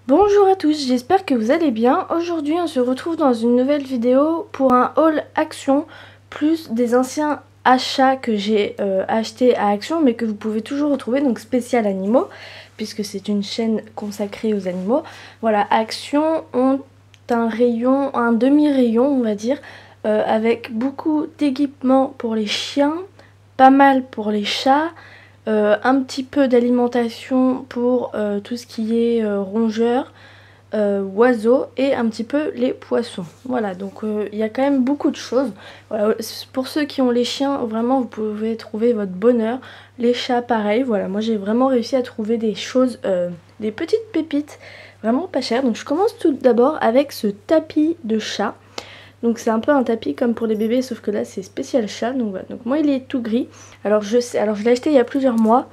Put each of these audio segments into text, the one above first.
Bonjour à tous, j'espère que vous allez bien. Aujourd'hui on se retrouve dans une nouvelle vidéo pour un haul Action, plus des anciens achats que j'ai achetés à Action mais que vous pouvez toujours retrouver, donc spécial animaux, puisque c'est une chaîne consacrée aux animaux. Voilà, Action ont un rayon, un demi-rayon on va dire, avec beaucoup d'équipements pour les chiens, pas mal pour les chats. Un petit peu d'alimentation pour tout ce qui est rongeurs, oiseaux et un petit peu les poissons. Voilà, donc il y a quand même beaucoup de choses. Voilà, pour ceux qui ont les chiens, vraiment vous pouvez trouver votre bonheur. Les chats pareil, voilà, moi j'ai vraiment réussi à trouver des choses, des petites pépites vraiment pas chères. Donc je commence tout d'abord avec ce tapis de chat. Donc c'est un peu un tapis comme pour les bébés, sauf que là c'est spécial chat. Donc voilà. Donc moi il est tout gris. Alors je l'ai acheté il y a plusieurs mois.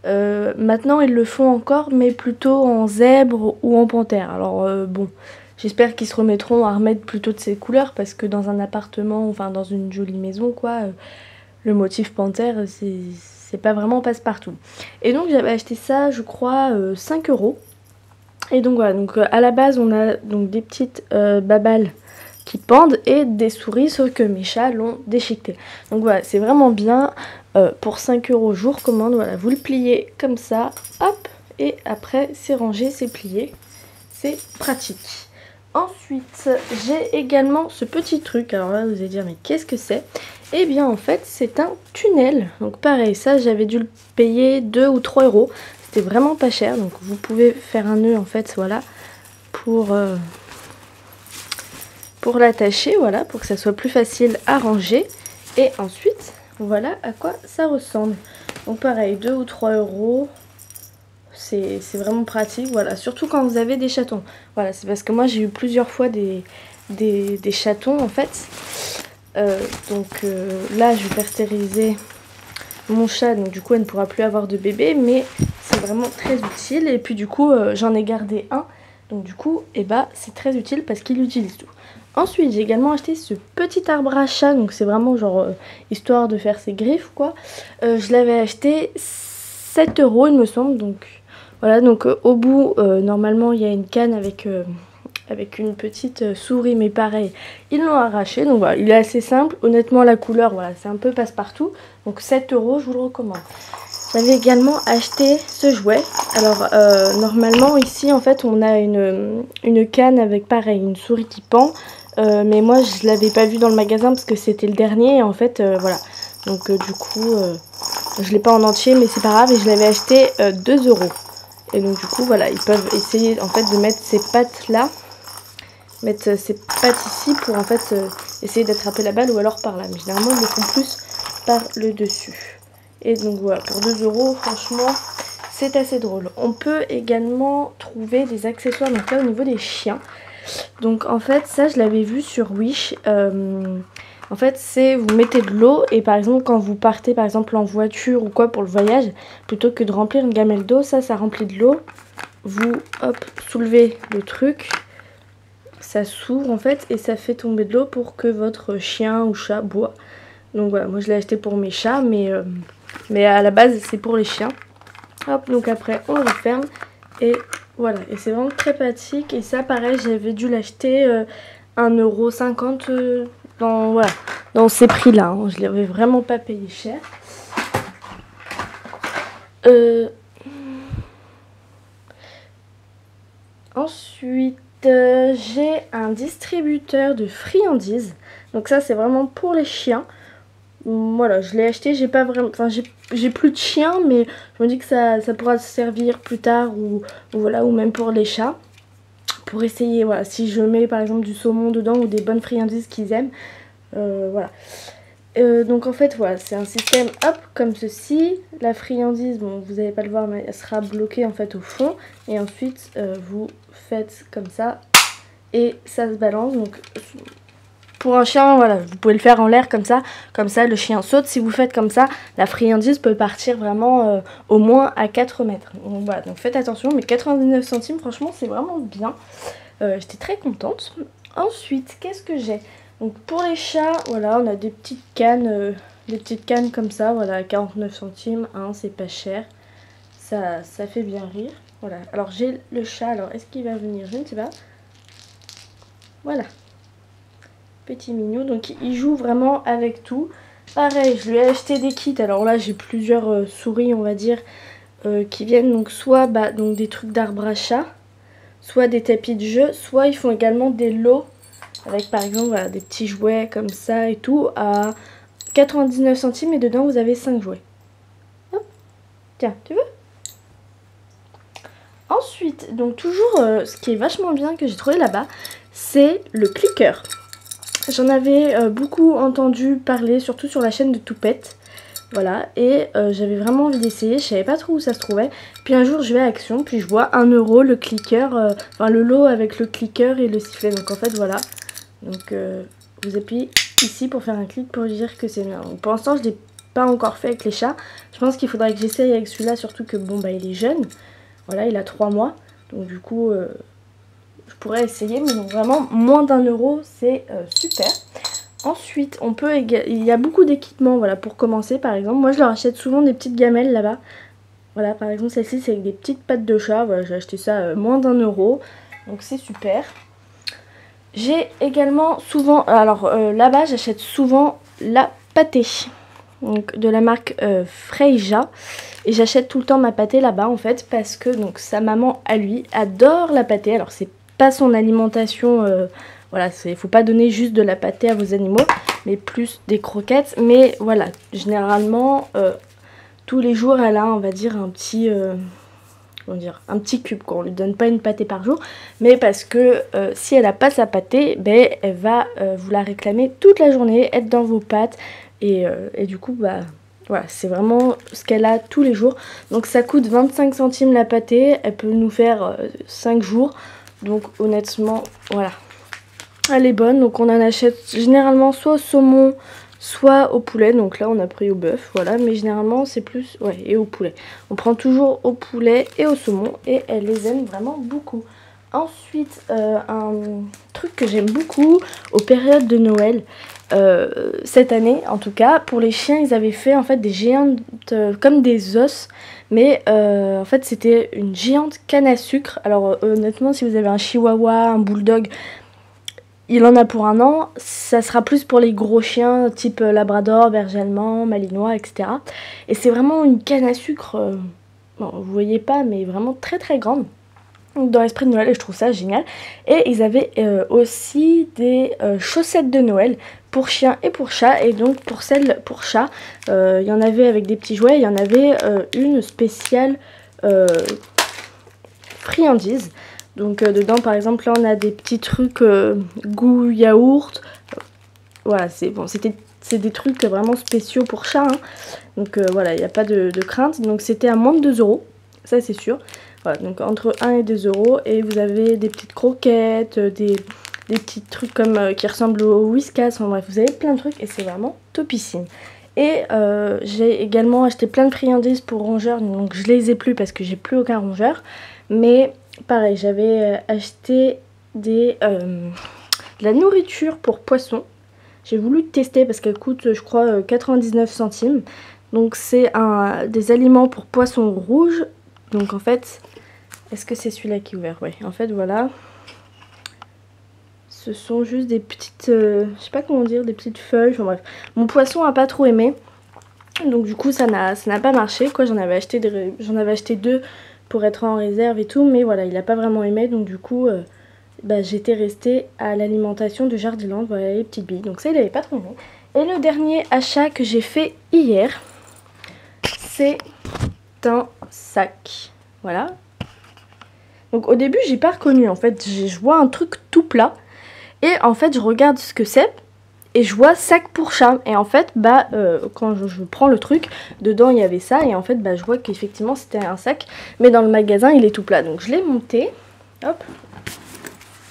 Maintenant ils le font encore, mais plutôt en zèbre ou en panthère. Alors bon, j'espère qu'ils se remettront à remettre plutôt de ces couleurs, parce que dans un appartement, enfin dans une jolie maison quoi, le motif panthère c'est pas vraiment passe-partout. Et donc j'avais acheté ça je crois 5 euros. Et donc voilà, donc à la base on a donc des petites babales qui pendent et des souris, sauf que mes chats l'ont déchiqueté. Donc voilà, c'est vraiment bien. Pour 5 euros, je vous recommande. Voilà, vous le pliez comme ça, hop, et après c'est rangé, c'est plié, c'est pratique. Ensuite, j'ai également ce petit truc. Alors là, vous allez dire, mais qu'est-ce que c'est? Eh bien, en fait, c'est un tunnel. Donc pareil, ça, j'avais dû le payer 2 ou 3 euros. C'était vraiment pas cher. Donc vous pouvez faire un nœud, en fait, voilà, pour l'attacher, voilà, pour que ça soit plus facile à ranger. Et ensuite, voilà à quoi ça ressemble. Donc pareil, 2 ou 3 euros. C'est vraiment pratique, voilà, surtout quand vous avez des chatons. Voilà, c'est parce que moi j'ai eu plusieurs fois des chatons en fait. Là je vais faire stériliser mon chat, donc du coup elle ne pourra plus avoir de bébé, mais c'est vraiment très utile. Et puis du coup j'en ai gardé un, donc du coup c'est très utile parce qu'il utilise tout. Ensuite j'ai également acheté ce petit arbre à chat, donc c'est vraiment genre histoire de faire ses griffes quoi. Je l'avais acheté 7 euros il me semble, donc voilà. Donc au bout normalement il y a une canne avec une petite souris, mais pareil ils l'ont arraché. Donc voilà, il est assez simple, honnêtement la couleur voilà, c'est un peu passe-partout, donc 7 euros je vous le recommande. J'avais également acheté ce jouet. Alors normalement ici en fait on a une canne avec pareil une souris qui pend, mais moi je l'avais pas vu dans le magasin parce que c'était le dernier et en fait voilà, donc du coup je l'ai pas en entier, mais c'est pas grave, et je l'avais acheté 2 euros. Et donc du coup voilà, ils peuvent essayer en fait de mettre ces pattes là, mettre ces pattes ici pour en fait essayer d'attraper la balle, ou alors par là, mais généralement ils le font plus par le dessus. Et donc voilà, pour 2 euros franchement c'est assez drôle. On peut également trouver des accessoires, donc là au niveau des chiens. Donc en fait ça je l'avais vu sur Wish. En fait c'est, vous mettez de l'eau et par exemple quand vous partez par exemple en voiture ou quoi pour le voyage, plutôt que de remplir une gamelle d'eau, ça remplit de l'eau. Vous hop soulevez le truc, ça s'ouvre en fait et ça fait tomber de l'eau pour que votre chien ou chat boit. Donc voilà, moi je l'ai acheté pour mes chats, mais à la base c'est pour les chiens. Hop, donc après on le referme et voilà, et c'est vraiment très pratique. Et ça pareil j'avais dû l'acheter 1,50 € voilà, dans ces prix là, hein. Je ne l'avais vraiment pas payé cher. Ensuite j'ai un distributeur de friandises, donc ça c'est vraiment pour les chiens. Voilà, je l'ai acheté, j'ai pas vraiment, enfin j'ai plus de chiens, mais je me dis que ça pourra servir plus tard, ou voilà, ou même pour les chats, pour essayer, voilà, si je mets par exemple du saumon dedans ou des bonnes friandises qu'ils aiment, voilà. Donc en fait voilà, c'est un système hop comme ceci. La friandise, bon vous n'allez pas le voir, mais elle sera bloquée en fait au fond, et ensuite vous faites comme ça et ça se balance. Donc pour un chien, voilà, vous pouvez le faire en l'air comme ça le chien saute. Si vous faites comme ça, la friandise peut partir vraiment au moins à 4 mètres. Donc voilà, donc faites attention, mais 99 centimes, franchement, c'est vraiment bien. J'étais très contente. Ensuite, qu'est-ce que j'ai? Donc pour les chats, voilà, on a des petites cannes comme ça, voilà, à 49 centimes, hein, c'est pas cher. Ça fait bien rire. Voilà, alors j'ai le chat, alors est-ce qu'il va venir? Je ne sais pas. Voilà. Petit mignon, donc il joue vraiment avec tout. Pareil, je lui ai acheté des kits, alors là j'ai plusieurs souris on va dire qui viennent donc soit donc des trucs d'arbre à chat, soit des tapis de jeu, soit ils font également des lots avec par exemple voilà, des petits jouets comme ça et tout à 99 centimes et dedans vous avez 5 jouets. Hop. Tiens, tu veux? Ensuite, donc toujours ce qui est vachement bien que j'ai trouvé là-bas, c'est le clicker. J'en avais beaucoup entendu parler, surtout sur la chaîne de Toupette. Voilà, et j'avais vraiment envie d'essayer, je savais pas trop où ça se trouvait. Puis un jour je vais à Action, puis je vois 1 euro le clicker, enfin le lot avec le clicker et le sifflet. Donc en fait voilà, donc vous appuyez ici pour faire un clic pour dire que c'est bien. Donc, pour l'instant je l'ai pas encore fait avec les chats. Je pense qu'il faudrait que j'essaye avec celui-là, surtout que bon bah il est jeune. Voilà, il a 3 mois, donc du coup je pourrais essayer, mais donc vraiment moins d'1 euro c'est super. Ensuite, on peut il y a beaucoup d'équipements voilà, pour commencer par exemple. Moi je leur achète souvent des petites gamelles là-bas. Voilà, par exemple celle-ci c'est avec des petites pattes de chat. Voilà, j'ai acheté ça moins d'1 euro. Donc c'est super. J'ai également souvent, alors là-bas j'achète souvent la pâtée. Donc de la marque Freija. Et j'achète tout le temps ma pâtée là-bas en fait. Parce que donc sa maman à lui adore la pâtée. Alors c'est pas son alimentation... voilà, il ne faut pas donner juste de la pâtée à vos animaux, mais plus des croquettes. Mais voilà, généralement, tous les jours, elle a, on va dire, un petit, un petit cube. Quoi. On ne lui donne pas une pâtée par jour, mais parce que si elle n'a pas sa pâtée, ben, elle va vous la réclamer toute la journée, être dans vos pattes. Et du coup, bah, voilà, c'est vraiment ce qu'elle a tous les jours. Donc ça coûte 25 centimes la pâtée, elle peut nous faire 5 jours. Donc honnêtement, voilà. Elle est bonne, donc on en achète généralement soit au saumon, soit au poulet. Donc là on a pris au bœuf, voilà, mais généralement c'est plus, ouais, et au poulet. On prend toujours au poulet et au saumon et elle les aime vraiment beaucoup. Ensuite, un truc que j'aime beaucoup aux périodes de Noël, cette année en tout cas, pour les chiens ils avaient fait en fait des géantes comme des os. Mais en fait c'était une géante canne à sucre. Alors honnêtement si vous avez un chihuahua, un bulldog, il en a pour 1 an, ça sera plus pour les gros chiens type labrador, berger allemand, malinois, etc. Et c'est vraiment une canne à sucre, bon, vous voyez pas, mais vraiment très très grande. Donc dans l'esprit de Noël, et je trouve ça génial. Et ils avaient aussi des chaussettes de Noël pour chiens et pour chats. Et donc pour celles pour chats, il y en avait avec des petits jouets, il y en avait une spéciale friandise. Donc dedans par exemple là on a des petits trucs goût yaourt. Voilà, c'est bon, c'est des trucs vraiment spéciaux pour chat. Hein. Donc voilà, il n'y a pas de crainte. Donc c'était à moins de 2 euros, ça c'est sûr. Voilà, donc entre 1 et 2 euros. Et vous avez des petites croquettes, des petits trucs comme qui ressemblent au Whiskas. Enfin bref, vous avez plein de trucs et c'est vraiment topissime. Et j'ai également acheté plein de friandises pour rongeurs. Donc je les ai plus parce que j'ai plus aucun rongeur. Mais pareil, j'avais acheté de la nourriture pour poissons. J'ai voulu tester parce qu'elle coûte, je crois, 99 centimes. Donc c'est des aliments pour poissons rouges. Donc en fait, est-ce que c'est celui-là qui est ouvert? Oui, en fait voilà. Ce sont juste des petites, je sais pas comment dire, des petites feuilles. Enfin bref, mon poisson a pas trop aimé. Donc du coup ça n'a pas marché. Quoi, j'en avais acheté 2 pour être en réserve et tout. Mais voilà, il a pas vraiment aimé. Donc du coup, j'étais restée à l'alimentation de Jardiland. Voilà les petites billes. Donc ça il avait pas trop aimé. Et le dernier achat que j'ai fait hier, c'est un sac. Voilà. Donc au début j'ai pas reconnu en fait, je vois un truc tout plat et en fait je regarde ce que c'est et je vois sac pour chat et en fait quand je prends le truc, dedans il y avait ça et en fait je vois qu'effectivement c'était un sac mais dans le magasin il est tout plat. Donc je l'ai monté, hop,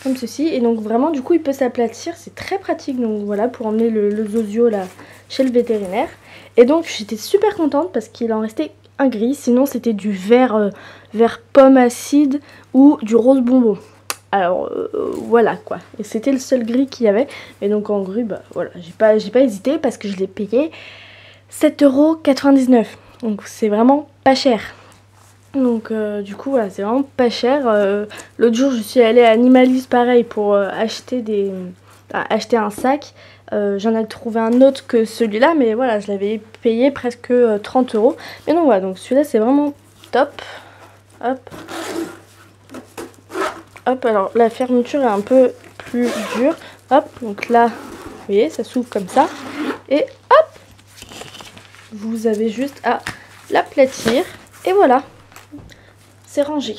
comme ceci et donc vraiment du coup il peut s'aplatir, c'est très pratique. Donc voilà, pour emmener le zozio là chez le vétérinaire. Et donc j'étais super contente parce qu'il en restait un gris, sinon c'était du vert pomme acide ou du rose bonbon. Alors voilà quoi, et c'était le seul gris qu'il y avait. Et donc en gris, voilà, j'ai pas hésité parce que je l'ai payé 7,99 €. Donc c'est vraiment pas cher. Donc du coup voilà, c'est vraiment pas cher. L'autre jour je suis allée à Animalis pareil pour acheter un sac. J'en ai trouvé un autre que celui-là, mais voilà, je l'avais payé presque 30 €. Mais donc voilà, donc celui-là c'est vraiment top. Hop, hop, alors la fermeture est un peu plus dure. Hop, donc là, vous voyez, ça s'ouvre comme ça. Et hop, vous avez juste à l'aplatir. Et voilà, c'est rangé.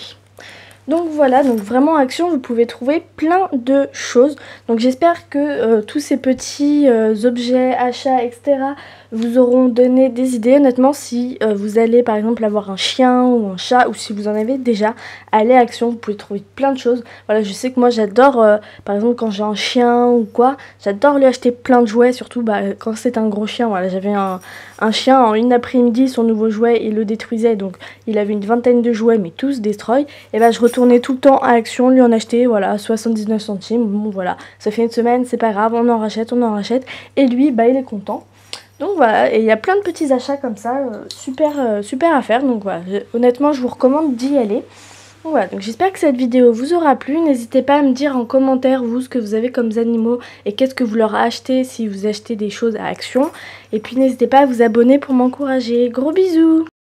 Donc voilà, donc vraiment Action, vous pouvez trouver plein de choses. Donc j'espère que tous ces petits objets, achats, etc. vous auront donné des idées. Honnêtement, si vous allez par exemple avoir un chien ou un chat, ou si vous en avez déjà, allez Action, vous pouvez trouver plein de choses. Voilà, je sais que moi j'adore, par exemple quand j'ai un chien ou quoi, j'adore lui acheter plein de jouets, surtout quand c'est un gros chien. Voilà, j'avais un chien, en une après-midi, son nouveau jouet, il le détruisait, donc il avait une vingtaine de jouets, mais tous destroy. Et bah je retournais tout le temps à Action, lui en acheter, voilà, 79 centimes, bon voilà, ça fait une semaine, c'est pas grave, on en rachète, et lui, bah il est content. Donc voilà, et il y a plein de petits achats comme ça, super à faire, donc voilà, honnêtement je vous recommande d'y aller. Donc voilà, donc j'espère que cette vidéo vous aura plu, n'hésitez pas à me dire en commentaire vous ce que vous avez comme animaux et qu'est-ce que vous leur achetez si vous achetez des choses à Action. Et puis n'hésitez pas à vous abonner pour m'encourager, gros bisous!